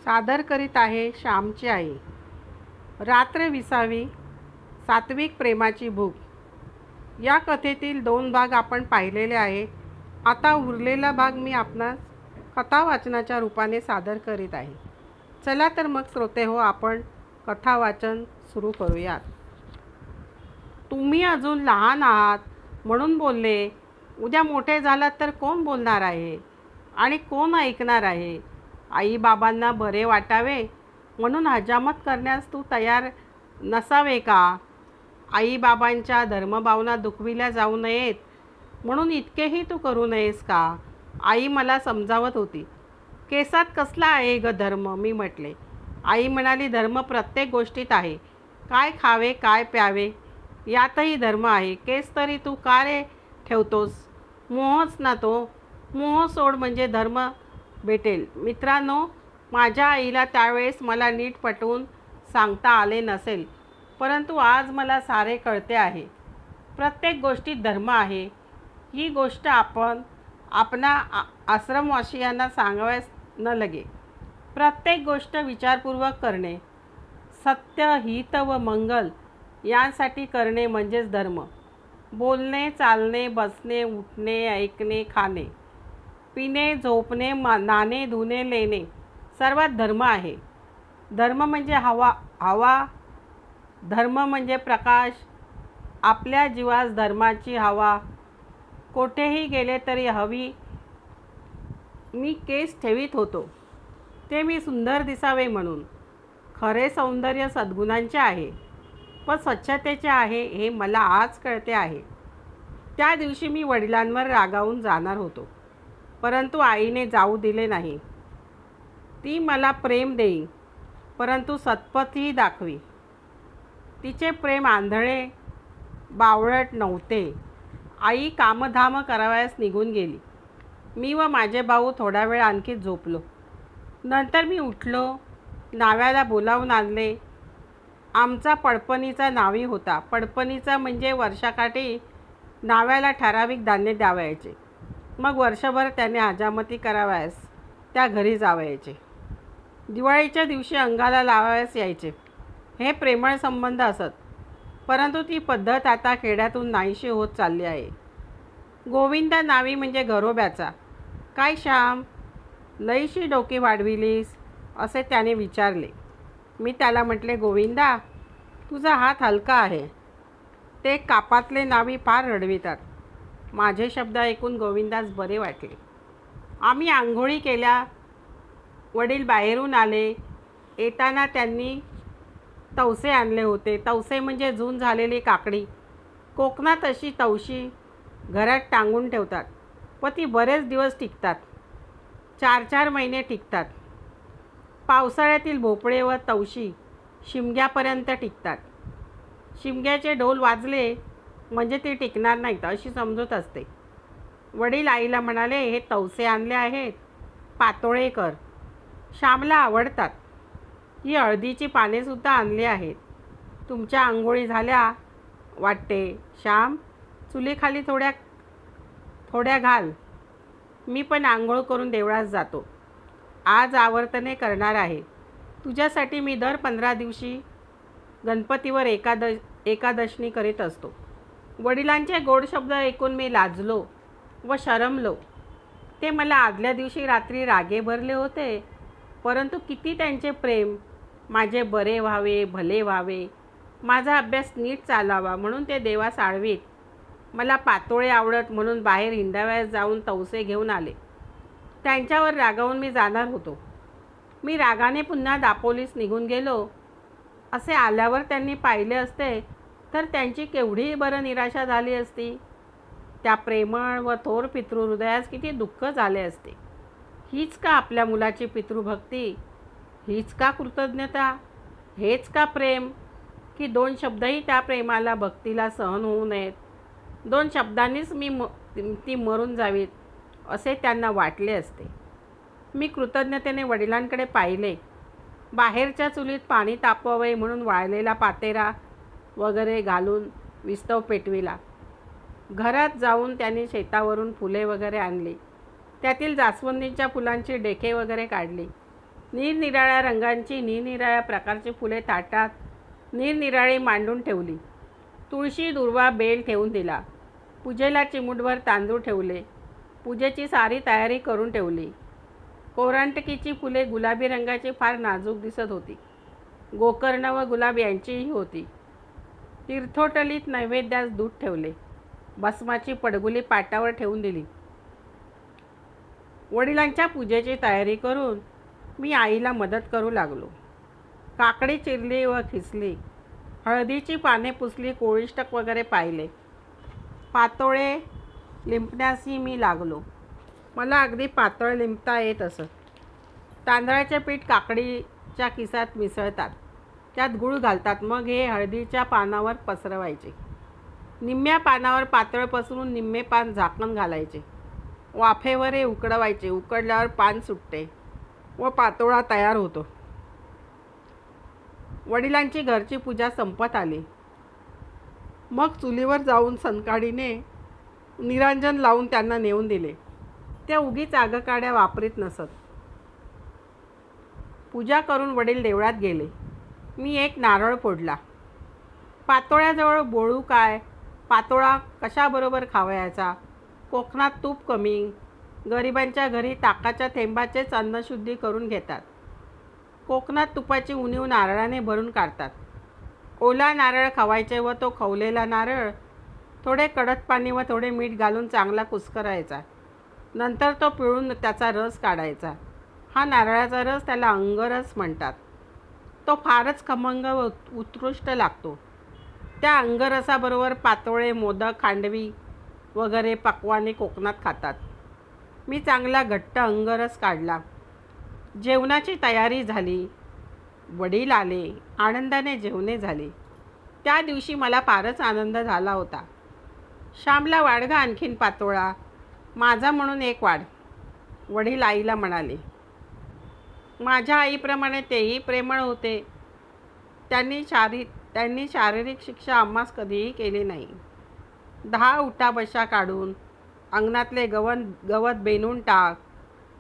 सादर करीत आहे श्यामची आई. रात्र विसावी, सात्विक प्रेमाची भूक. या कथेतील 2 भाग आपण पाहिलेले आहे. आता उरलेला भाग मी आपणास कथा वाचनाच्या रूपाने सादर करीत आहे. चला तर मग श्रोते हो, आपण कथा वाचन सुरू करूयात. तुम्ही अजून लहान आहात म्हणून बोलले. उद्या मोठे झालात तर कोण बोलणार आहे आणि कोण ऐकणार आहे? आई बाबांना बरे वाटावे म्हणून हजामत करण्यास तू तयार नसावे का? आई बाबांच्या धर्मभावना दुखविल्या जाऊ नयेत म्हणून इतकेही तू करू नयेस का? आई मला समजावत होती. केसात कसला आहे ग धर्म? मी म्हटले. आई म्हणाली, धर्म प्रत्येक गोष्टीत आहे. काय खावे, काय प्यावे यातही धर्म आहे. केस तरी तू का रे ठेवतोस? मोहच ना तो. मोह सोड म्हणजे धर्म भेटेल. मित्रांनो, माझ्या आईला त्यावेळेस मला नीट पटवून सांगता आले नसेल, परंतु आज मला सारे कळते आहे. प्रत्येक गोष्टीत धर्म आहे. ही गोष्ट आपणा आश्रमवासियांना सांगाव्यास न लगे. प्रत्येक गोष्ट विचारपूर्वक करणे, सत्य, हित व मंगल यांसाठी करणे म्हणजेच धर्म. बोलणे, चालणे, बसणे, उठणे, ऐकणे, खाणे, पिणे, झोपणे, नाणे, धुणे, लेणे सर्वात धर्म आहे. धर्म म्हणजे हवा. धर्म म्हणजे प्रकाश. आपल्या जीवास धर्माची हवा. कोठेही गेले तरी हवी. मी केस ठेवीत होतो ते मी सुंदर दिसावे म्हणून. खरे सौंदर्य सद्गुणांचे आहे, पण स्वच्छतेचे आहे हे मला आज कळते आहे. त्या दिवशी मी वडिलांवर रागावून जाणार होतो, परंतु आईने जाऊ दिले नाही. ती मला प्रेम देई, परंतु सत्पथही दाखवी. तिचे प्रेम आंधळे बावळट नव्हते. आई कामधाम करावयास निघून गेली. मी व माझे भाऊ थोडा वेळ आणखी झोपलो. नंतर मी उठलो. नाव्याला बोलावून आणले. आमचा पडपणीचा नावी होता. पडपणीचा म्हणजे वर्षाकाठी नाव्याला ठराविक धान्य द्यावयाचे. मग वर्षभर त्याने हजामती करावयास त्या घरी जावयाचे. दिवाळीच्या दिवशी अंगाला लावावयास यायचे. हे प्रेमळ संबंध असत, परंतु ती पद्धत आता खेड्यातून नाहीशी होत चालली आहे. गोविंदा नावी म्हणजे घरोब्याचा. काय श्याम, लईशी डोकी वाढविलीस असे त्याने विचारले. मी त्याला म्हटले, गोविंदा, तुझा हात हलका आहे. ते कापातले नावी फार रडवितात. माझे शब्द ऐकून गोविंदास बरे वाटले. आम्ही आंघोळी केल्या. वडील बाहेरून आले. येताना त्यांनी तवसे आणले होते. तवसे म्हणजे जून झालेली काकडी. कोकणात अशी तवशी घरात टांगून ठेवतात व ती बरेच दिवस टिकतात. 4-4 महिने टिकतात. पावसाळ्यातील भोपळे व तवशी शिमग्यापर्यंत टिकतात. शिमग्याचे ढोल वाजले म्हणजे ती टिकणार नाहीत अशी समजूत असते. वडील आईला म्हणाले, हे तवसे आणले आहेत, पातोळे कर. श्यामला आवडतात. ही हळदीची पानेसुद्धा आणली आहेत. तुमच्या आंघोळी झाल्या वाटते. श्याम, चुलीखाली थोड्या घाल. मी पण आंघोळ करून देवळात जातो. आज आवर्तने करणार आहे. तुझ्यासाठी मी दर 15 दिवशी गणपतीवर एकादशनी करीत असतो. वडिलांचे गोड शब्द ऐकून मी लाजलो व शरमलो. ते मला आदल्या दिवशी रात्री रागे भरले होते, परंतु किती त्यांचे प्रेम. माझे बरे व्हावे, भले व्हावे, माझा अभ्यास नीट चालावा म्हणून ते देवास आळवीत. मला पातोळे आवडत म्हणून बाहेर हिंडावयास जाऊन तवसे घेऊन आले. त्यांच्यावर रागावून मी जाणार होतो. मी रागाने पुन्हा दापोलीस निघून गेलो. असे आल्यावर त्यांनी पाहिले असते तर त्यांची केवढी बरं निराशा झाली असती. त्या प्रेमळ व थोर पितृहृदयास किती दुःख झाले असते. हीच का आपल्या मुलाची पितृभक्ती? हीच का कृतज्ञता? हेच का प्रेम की 2 शब्दही त्या प्रेमाला भक्तीला सहन होऊ नयेत? 2 शब्दांनीच ती मरून जावीत असे त्यांना वाटले असते. मी कृतज्ञतेने वडिलांकडे पाहिले. बाहेरच्या चुलीत पाणी तापवावे म्हणून वाळलेला पातेरा वगैरे घालून विस्तव पेटविला. घरात जाऊन त्यांनी शेतावरून फुले वगैरे आणली. त्यातील जास्वंदीच्या फुलांची डेखे वगैरे काढली. निरनिराळ्या रंगांची निरनिराळ्या प्रकारची फुले ताटात निरनिराळी मांडून ठेवली. तुळशी, दुर्वा, बेल ठेवून दिला. पूजेला चिमूटभर तांदूळ ठेवले. पूजेची सारी तयारी करून ठेवली. कोरांटकीची फुले गुलाबी रंगाची फार नाजूक दिसत होती. गोकर्ण व गुलाब यांचीही होती. तीर्थोटलीत नैवेद्यास दूध ठेवले. भस्माची पडगुली पाटावर ठेवून दिली. वडिलांच्या पूजेची तयारी करून मी आईला मदत करू लागलो. काकडी चिरली व खिसली. हळदीची पाने पुसली. कोळिष्टक वगैरे पाहिले. पातोळे लिंपण्यासही मी लागलो. मला अगदी पातळ लिंपता येत असत. तांदळाचे पीठ काकडीच्या किसात मिसळतात. त्यात गूळ घालतात. मग हे हळदीच्या पानावर पसरवायचे. निम्म्या पानावर पातळ पसरून निम्मे पान झाकण घालायचे. वाफेवर हे उकडवायचे. उकडल्यावर पान सुटते व पातोळा तयार होतो. वडिलांची घरची पूजा संपत आली. मग चुलीवर जाऊन सनकाडीने निरांजन लावून त्यांना नेऊन दिले. त्या उगीच आगकाड्या वापरीत नसत. पूजा करून वडील देवळात गेले. मी एक नारळ फोडला. पातोळ्याजवळ बोळू काय, पातोळा कशाबरोबर खावयाचा, कोकणात तूप कमी, गरिबांच्या घरी ताकाच्या थेंबाचेच अन्नशुद्धी करून घेतात. कोकणात तुपाची उणीव नारळाने भरून काढतात. ओला नारळ खवायचे व तो खवलेला नारळ थोडे कडक पाणी व थोडे मीठ घालून चांगला कुस्करायचा. नंतर तो पिळून त्याचा रस काढायचा. हा नारळाचा रस, त्याला अंगरस म्हणतात. तो फारच खमंग व उत्कृष्ट लागतो. त्या अंगरसाबरोबर पातोळे, मोदक, खांडवी वगैरे पक्वाने कोकणात खातात. मी चांगला घट्ट अंगरस काढला. जेवणाची तयारी झाली. वडील आले. आनंदाने जेवणे झाले. त्या दिवशी मला फारच आनंद झाला होता. श्यामला वाढ गं आणखीन पातोळा, माझा म्हणून एक वाढ, वडील आईला म्हणाले. माझ्या आईप्रमाणे तेही प्रेमळ होते. त्यांनी शारीरिक शिक्षा आम्हास कधीही केली नाही. 10 उठाबशा काढून अंगणातले गवत बेनून टाक,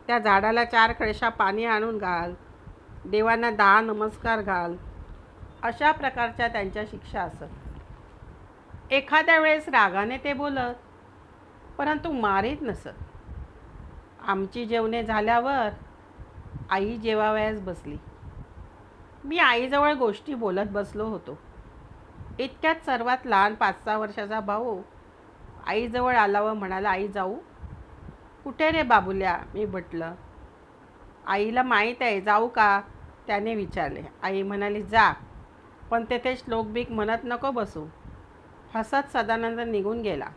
त्या झाडाला 4 कळशा पाणी आणून घाल, देवांना 10 नमस्कार घाल, अशा प्रकारच्या त्यांच्या शिक्षा असत. एखाद्या वेळेस रागाने ते बोलत, परंतु मारीत नसत. आमची जेवणे झाल्यावर आई जेवावयास बसली. मी आईजवळ गोष्टी बोलत बसलो होतो. इतक्यात सर्वात लहान 5-6 वर्षाचा भाऊ आईजवळ आला व म्हणाला, आई जाऊ? कुठे रे बाबुल्या? मी म्हटलं. आईला माहीत आहे. जाऊ का? त्याने विचारले. आई म्हणाली, जा, पण तेथे श्लोकबीक म्हणत नको बसू. हसत सदानंद निघून गेला.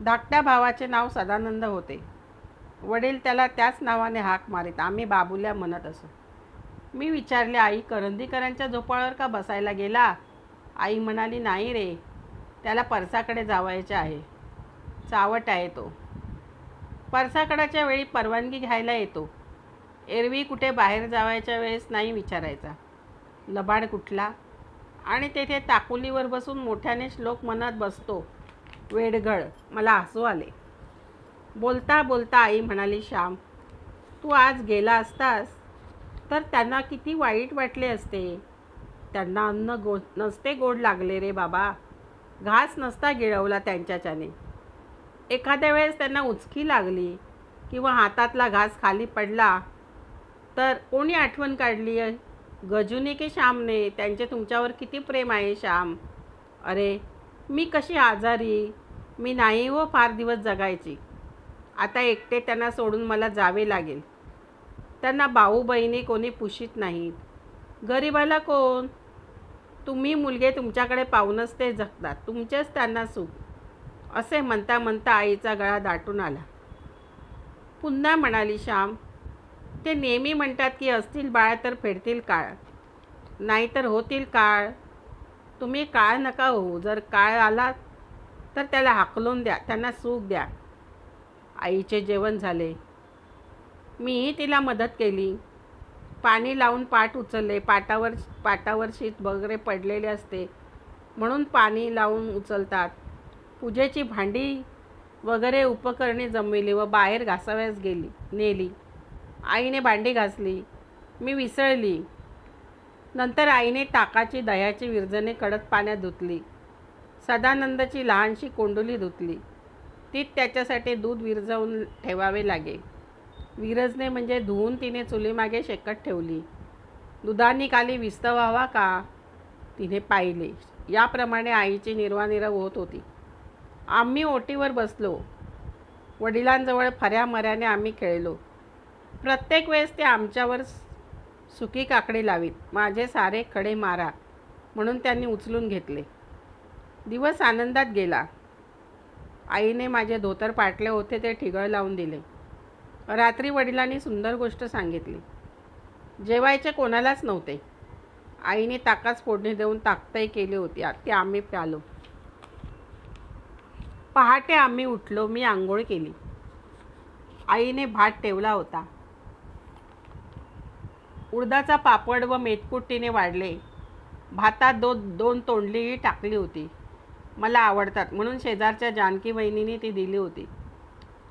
धाकट्या भावाचे नाव सदानंद होते. वडील त्याला त्याच नावाने हाक मारीत. आम्ही बाबुल्या म्हणत असो. मी विचारले, आई करंदीकरांच्या झोपाळ्यावर का बसायला गेला? आई म्हणाली, नाही रे, त्याला परसाकडे जावायचे आहे. चावट आहे तो. परसाकडाच्या वेळी परवानगी घ्यायला येतो. एरवी कुठे बाहेर जावायच्या वेळेस नाही विचारायचा. लबाड कुठला. आणि तेथे ताकुलीवर बसून मोठ्याने श्लोक म्हणत बसतो. वेडगळ. मला हसू आले. बोलता बोलता आई म्हणाली, श्याम, तू आज गेला असतास तर त्यांना किती वाईट वाटले असते. त्यांना अन्न नसते गोड लागले रे बाबा. घास नसता गिळवला त्यांच्याच्याने. एखाद्या वेळेस त्यांना उचकी लागली किंवा हातातला घास खाली पडला तर कोणी आठवण काढली आहे? गजूने की श्यामने? त्यांचे तुमच्यावर किती प्रेम आहे श्याम. अरे, मी कशी आजारी, मी नाही व फार दिवस जगायची. आता एकटे त्यांना सोडून मला जावे लागेल. त्यांना भाऊ बहिणी कोणी पुशीत नाहीत. गरीबाला कोण? तुम्ही मुलगे तुमच्याकडे पाहूनच ते जगतात. तुमचेच त्यांना सुख. असे म्हणता म्हणता आईचा गळा दाटून आला. पुन्हा म्हणाली, श्याम, ते नेहमी म्हणतात की असतील बाळ तर फेडतील काळ, नाहीतर होतील काळ. तुम्ही काळ नका होऊ. जर काळ आला तर त्याला हाकलून द्या, त्यांना सुख द्या. आईचे जेवण झाले. मीही तिला मदत केली. पाणी लावून पाट उचलले. पाटावर शीत वगैरे पडलेले असते म्हणून पाणी लावून उचलतात. पूजेची भांडी वगैरे उपकरणे जमविली व बाहेर घासाव्यास नेली. आईने भांडी घासली. मी विसळली. नंतर आईने ताकाची दह्याची विरजणे कडक पाण्यात धुतली. सदानंदची लहानशी कोंडुली धुतली. तीत त्याच्यासाठी दूध विरजवून ठेवावे लागे. विरजणे म्हणजे धुवून तिने चुलीमागे शेकत ठेवली. दुधाने खाली विस्त व्हावा का तिने पाहिले. याप्रमाणे आईची निर्वानिरव होत होती. आम्ही ओटीवर बसलो. वडिलांजवळ फऱ्यामऱ्याने आम्ही खेळलो. प्रत्येक वेळेस ते आमच्यावर सुकी काकडी लावीत. माझे सारे खडे मारा म्हणून त्यांनी उचलून घेतले. दिवस आनंदात गेला. आईने माझे धोतर पाटले होते ते ठिगळ लावून दिले. रात्री वडिलांनी सुंदर गोष्ट सांगितली. जेवायचे कोणालाच नव्हते. आईने ताकाच फोडणी देऊन ताकतही केली होती. ते आम्ही प्यालो. पहाटे आम्ही उठलो. मी आंघोळ केली. आईने भात ठेवला होता. उडदाचा पापड व मेथकूट तिने वाढले. भातात दोन तोंडलीही टाकली होती. मला आवडतात म्हणून शेजारच्या जानकी वहिनीने ती दिली होती.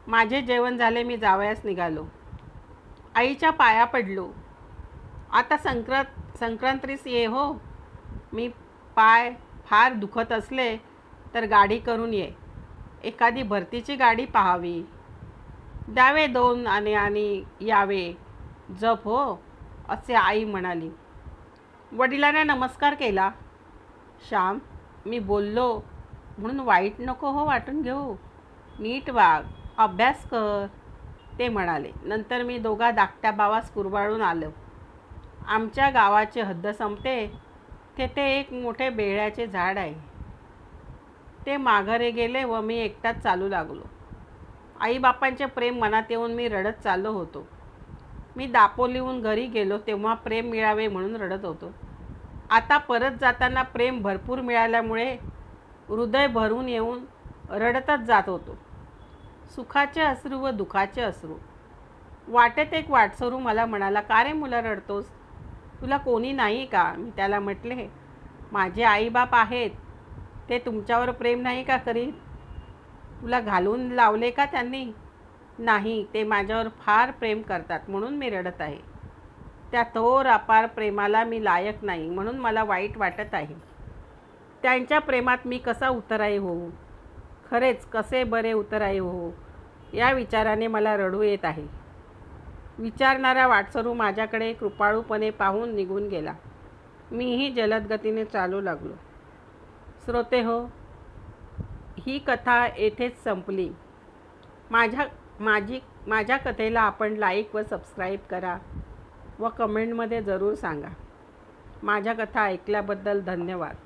माझे जेवण झाले. मी जावयास निघालो. आईच्या पाया पडलो. आता संक्रांतीस ये हो. मी पाय फार दुखत असले तर गाडी करून ये. एखादी भरतीची गाडी पाहावी. द्यावे 2 आणे आणि यावे. जप हो असे आई म्हणाली. वडिलांना नमस्कार केला. श्याम, मी बोललो म्हणून वाईट नको हो वाटून घेऊ. नीट वाग, अभ्यास कर ते म्हणाले. नंतर मी दोघा धाकट्या भावास कुरबाळून आलो. आमच्या गावाची हद्द संपते तेथे एक मोठे बेळ्याचे झाड आहे. ते माघारे गेले व मी एकटाच चालू लागलो. आईबापांचे प्रेम मनात येऊन मी रडत चाललो होतो. मी दापोलीहून घरी गेलो तेव्हा प्रेम मिळावे म्हणून रडत होतो. आता परत जाताना प्रेम भरपूर मिळाल्यामुळे हृदय भरून येऊन रडतच जात होतो. सुखाचे अश्रू व दुःखाचे अश्रू. वाटेत एक वाटसरू मला म्हणाला, का रे मुला रडतोस? तुला कोणी नाही का? मी त्याला म्हटले, माझे आईबाप आहेत. ते तुमच्यावर प्रेम नाही का करीत? तुला घालून लावले का त्यांनी? नाही, ते माझ्यावर फार प्रेम करतात म्हणून मी रडत आहे. त्या थोर अपार प्रेमाला मी लायक नाही म्हणून मला वाईट वाटत आहे. त्यांच्या प्रेमात मी कसा उतराई होऊ? खरेच कसे बरे उतराई होऊ या विचाराने मला रडू येत आहे. विचारणारा वाटसरू माझ्याकडे कृपाळूपणे पाहून निघून गेला. मीही जलद गतीने चालू लागलो. श्रोते हो, ही कथा येथेच संपली. माझ्या कथेला आपण लाईक व सबस्क्राईब करा व कमेंटमध्ये जरूर सांगा. माझ्या कथा ऐकल्याबद्दल धन्यवाद.